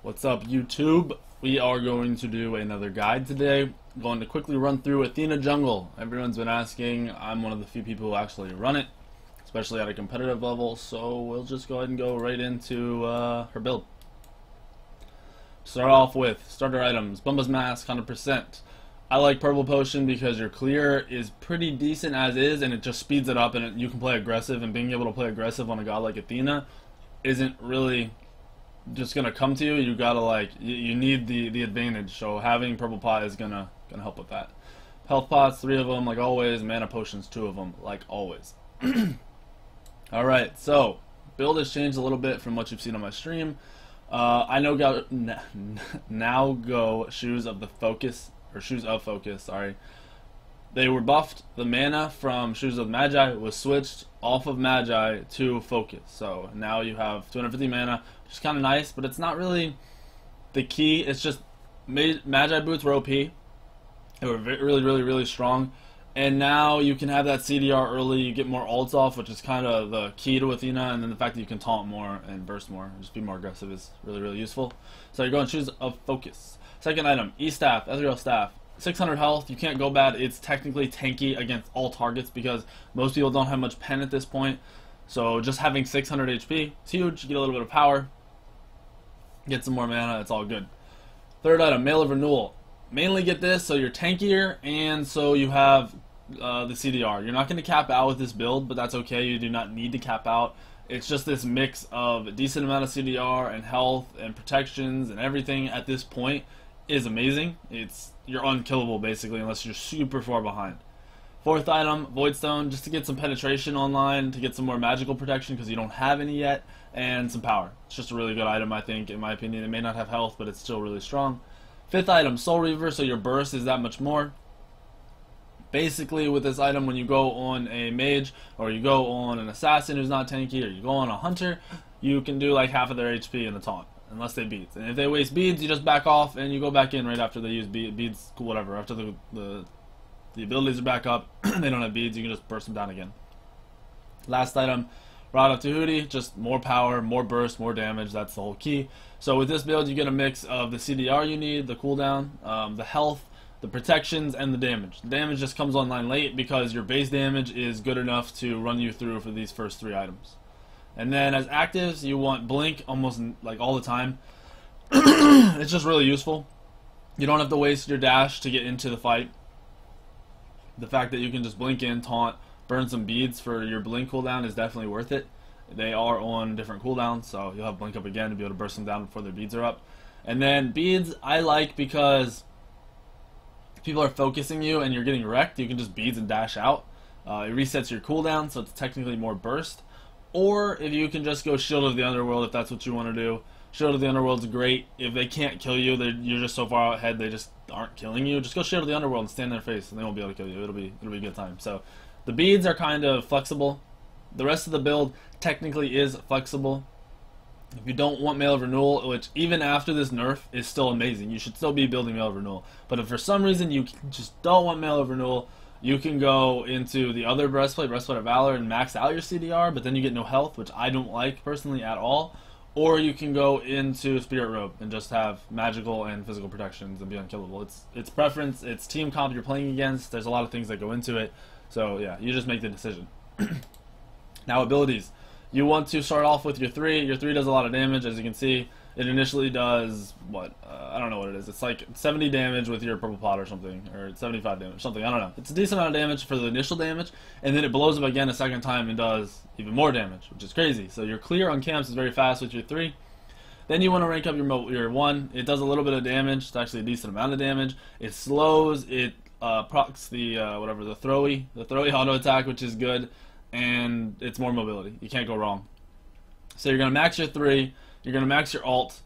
What's up, YouTube? We are going to do another guide today. I'm going to quickly run through Athena Jungle. Everyone's been asking. I'm one of the few people who actually run it, especially at a competitive level, so we'll just go ahead and go right into her build. Start off with starter items. Bumba's Mask, 100%. I like Purple Potion because your clear is pretty decent as is, and it just speeds it up, and you can play aggressive, and being able to play aggressive on a god like Athena isn't really just gonna come to you. You gotta you need the advantage, so having Purple Pot is gonna help with that. Health pots, 3 of them like always. Mana potions, 2 of them like always. Alright, so build has changed a little bit from what you've seen on my stream. I now go Shoes of Focus, sorry. They were buffed. The mana from Shoes of Magi was switched off of Magi to Focus. So now you have 250 mana, which is kind of nice, but it's not really the key. It's just Magi boots were OP. They were really strong. And now you can have that CDR early. You get more ults off, which is kind of the key to Athena. And then the fact that you can taunt more and burst more, just be more aggressive, is really useful. So you're going Shoes of Focus. Second item, E-Staff, Ethereal Staff. 600 health, you can't go bad. It's technically tanky against all targets because most people don't have much pen at this point. So just having 600 HP, it's huge. You get a little bit of power, get some more mana, it's all good. Third item, Mail of Renewal. Mainly get this so you're tankier and so you have the CDR. You're not going to cap out with this build, but that's okay. You do not need to cap out. It's just this mix of a decent amount of CDR and health and protections and everything at this point is amazing. You're unkillable basically unless you're super far behind. Fourth item, Voidstone, just to get some penetration online, to get some more magical protection because you don't have any yet, and some power. It's just a really good item, I think, in my opinion. It may not have health, but it's still really strong. Fifth item, Soul Reaver, so your burst is that much more. Basically with this item, when you go on a mage or you go on an assassin who's not tanky, or you go on a hunter, you can do like half of their HP in the taunt. Unless they beads, and if they waste beads, you just back off and you go back in right after they use beads. Cool, whatever. After the abilities are back up, they don't have beads. You can just burst them down again. Last item, Rod of Tahuti, just more power, more burst, more damage. That's the whole key. So with this build, you get a mix of the CDR you need, the cooldown, the health, the protections, and the damage. The damage just comes online late because your base damage is good enough to run you through for these first 3 items. And then as actives, you want Blink almost like all the time. It's just really useful. You don't have to waste your dash to get into the fight. The fact that you can just blink in, taunt, burn some beads for your Blink cooldown is definitely worth it. They are on different cooldowns, so you'll have Blink up again to be able to burst them down before their beads are up. And then beads I like because if people are focusing you and you're getting wrecked, you can just beads and dash out. It resets your cooldown, so it's technically more burst. Or if you can just go Shield of the Underworld if that's what you want to do. Shield of the Underworld's great. If they can't kill you, you're just so far ahead they just aren't killing you. Just go Shield of the Underworld and stand in their face and they won't be able to kill you. It'll be a good time. So the beads are kind of flexible. The rest of the build technically is flexible. If you don't want Mail of Renewal, which even after this nerf is still amazing, you should still be building Mail of Renewal. But if for some reason you just don't want Mail of Renewal, you can go into the other Breastplate of Valor, and max out your CDR, but then you get no health, which I don't like personally at all. Or you can go into Spirit Robe and just have magical and physical protections and be unkillable. It's preference, it's team comp you're playing against, there's a lot of things that go into it. So yeah, you just make the decision. Now abilities. You want to start off with your 3. Your 3 does a lot of damage, as you can see. It initially does, I don't know what it is. It's like 70 damage with your Purple Pot or something, or 75 damage, something, I don't know. It's a decent amount of damage for the initial damage, and then it blows up again a second time and does even more damage, which is crazy. So your clear on camps is very fast with your 3. Then you want to rank up your 1. It does a little bit of damage. It's actually a decent amount of damage. It slows, it procs the, the throwy auto attack, which is good, and it's more mobility. You can't go wrong. So you're going to max your 3. You're going to max your alt.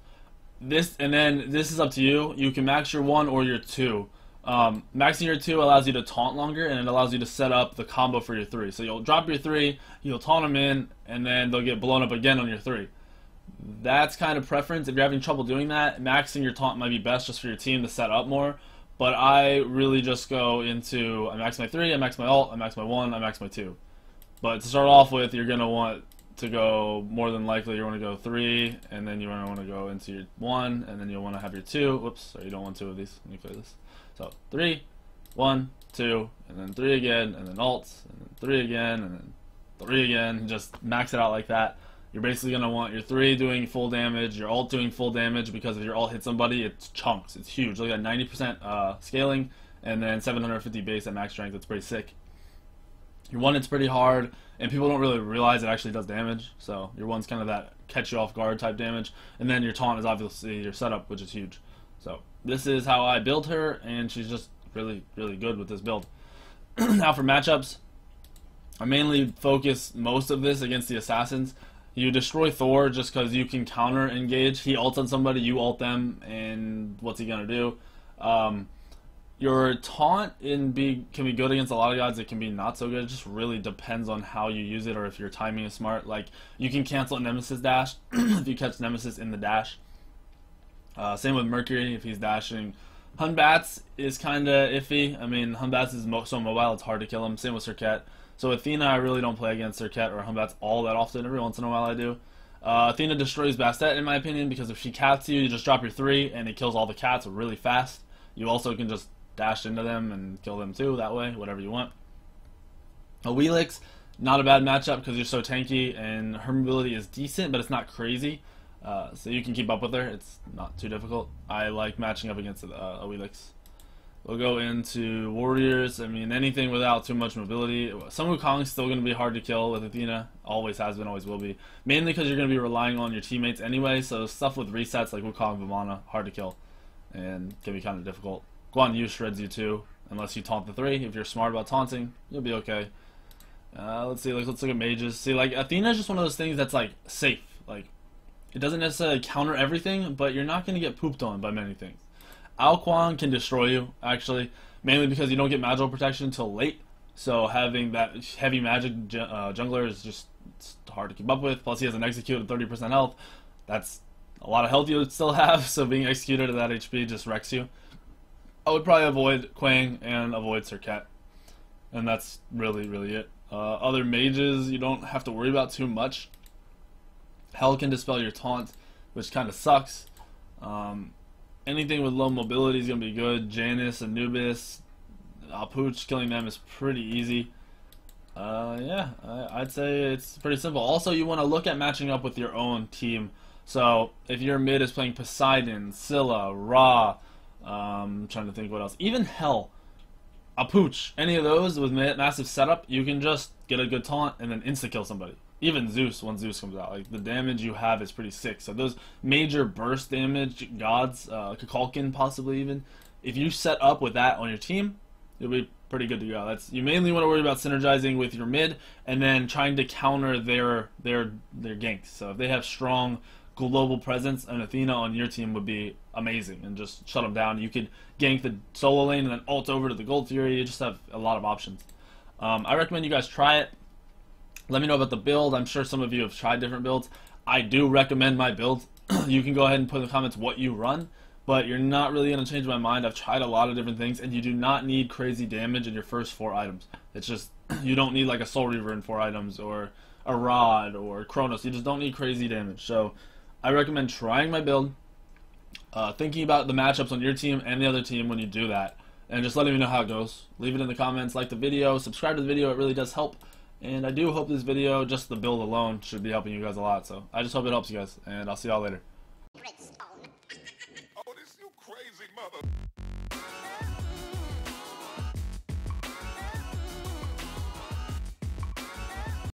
This is up to you. You can max your 1 or your 2. Maxing your 2 allows you to taunt longer, and it allows you to set up the combo for your 3. So you'll drop your 3, you'll taunt them in, and then they'll get blown up again on your 3. That's kind of preference. If you're having trouble doing that, maxing your taunt might be best just for your team to set up more. But I really just go into, I max my 3, I max my alt, I max my 1, I max my 2. But to start off with, you're going to want to go, more than likely you want to go 3, and then you want to go into your 1, and then you'll want to have your 2. Whoops, sorry, you don't want 2 of these. Let me clear this. So 3, 1, 2, and then 3 again, and then ults, and then 3 again, and then 3 again. Just max it out like that. You're basically going to want your 3 doing full damage, your ult doing full damage, because if your ult hits somebody, it's chunks. It's huge. Look at 90% scaling, and then 750 base at max strength. It's pretty sick. Your 1 hits pretty hard, and people don't really realize it actually does damage. So your 1's kind of that catch you off guard type damage, and then your taunt is obviously your setup, which is huge. So this is how I build her, and she's just really, really good with this build. Now for matchups, I mainly focus most of this against the assassins. You destroy Thor just because you can counter engage. He ults on somebody, you ult them, and what's he gonna do? Your taunt can be good against a lot of gods. It can be not so good. It just really depends on how you use it, or if your timing is smart. Like, you can cancel a Nemesis dash if you catch Nemesis in the dash. Same with Mercury if he's dashing. Hunbats is kind of iffy. I mean, Hunbats is so mobile, it's hard to kill him. Same with Serket. So Athena, I really don't play against Serket or Hunbats all that often. Every once in a while I do. Athena destroys Bastet in my opinion, because if she cats you, you just drop your 3 and it kills all the cats really fast. You also can just dash into them and kill them too that way, whatever you want. A Weak3n, not a bad matchup because you're so tanky, and her mobility is decent, but it's not crazy. So you can keep up with her. It's not too difficult. I like matching up against a Weak3n. We'll go into warriors. I mean, anything without too much mobility. Some Wukong's still going to be hard to kill with Athena. Always has been, always will be. Mainly because you're going to be relying on your teammates anyway, so stuff with resets like Wukong, Vamana, hard to kill. And can be kind of difficult. Guan Yu shreds you too, unless you taunt the 3. If you're smart about taunting, you'll be okay. Let's see, let's look at mages. See, like, Athena is just one of those things that's, like, safe. Like, it doesn't necessarily counter everything, but you're not going to get pooped on by many things. Ao Quan can destroy you, actually, mainly because you don't get magical protection until late. So having that heavy magic jungler is just hard to keep up with. Plus he has an execute at 30% health. That's a lot of health you would still have, so being executed at that HP just wrecks you. I would probably avoid Quang and avoid Serket. And that's really, really it. Other mages you don't have to worry about too much. Hell can dispel your taunt, which kind of sucks. Anything with low mobility is going to be good. Janus, Anubis, Alpooch, killing them is pretty easy. Yeah, I'd say it's pretty simple. Also, you want to look at matching up with your own team. So, if your mid is playing Poseidon, Scylla, Ra, I'm trying to think what else. Even Hell, Alpooch, any of those with massive setup, you can just get a good taunt and then insta-kill somebody. Even Zeus, when Zeus comes out, like, the damage you have is pretty sick. So those major burst damage gods, Kukulkan possibly even, if you set up with that on your team, you'll be pretty good to go. You mainly want to worry about synergizing with your mid and then trying to counter their ganks. So if they have strong global presence, an Athena on your team would be amazing and just shut them down. You could gank the solo lane and then ult over to the Gold Fury. You just have a lot of options. I recommend you guys try it. Let me know about the build. I'm sure some of you have tried different builds. I do recommend my build. You can go ahead and put in the comments what you run, but you're not really going to change my mind. I've tried a lot of different things, and you do not need crazy damage in your first 4 items. It's just, you don't need like a Soul Reaver in 4 items, or a Rod, or Kronos. You just don't need crazy damage. So I recommend trying my build, thinking about the matchups on your team and the other team when you do that, and just letting me know how it goes. Leave it in the comments, like the video, subscribe to the video. It really does help. And I do hope this video, just the build alone, should be helping you guys a lot. So I just hope it helps you guys, and I'll see y'all later. Oh, this you crazy mother.